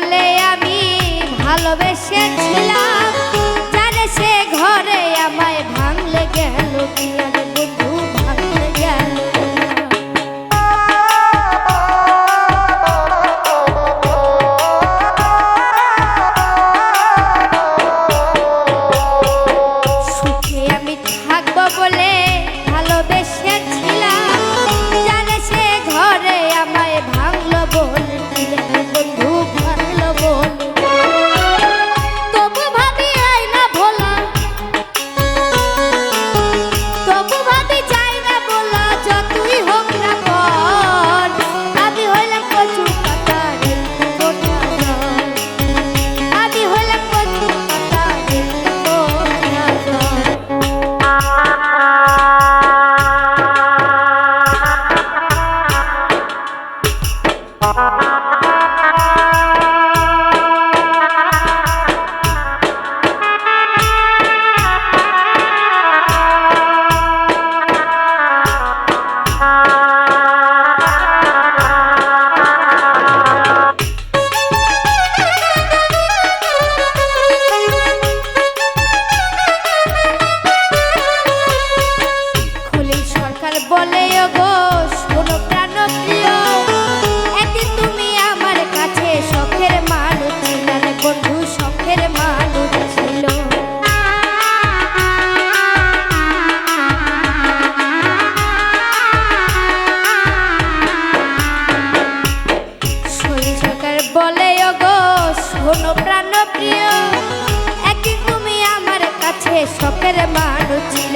বলে আমি ভালোবেসেছিলাম, জানে সে ঘরে আমায় ভাঙলে গেল কিনা রে বন্ধু, ভাঙলে গেল। সুখে আমি থাকবো বলে ভালোবেসেছিলাম, জানে সে ঘরে আমায় ভাঙলো বলে বন্ধু, ভাঙলো বলে। তবু ভাবি আই না ভোলা, তবু ভাবি চাই না বলা, যতই হোক না পর আমি হইলাম কচু পাতারে ফোটা জল, আমি হইলাম কচু পাতারে ফোটা জল। বলে ওগো শোনো প্রাণপ্রিয়, একদিন তুমি আমার কাছে শখের মানুষ ছিলে বন্ধু, শখের মানুষ ছিল। সরকার বলে ওগো শোনো প্রাণপ্রিয়, একদিন তুমি আমার কাছে শখের মানুষ ছিল।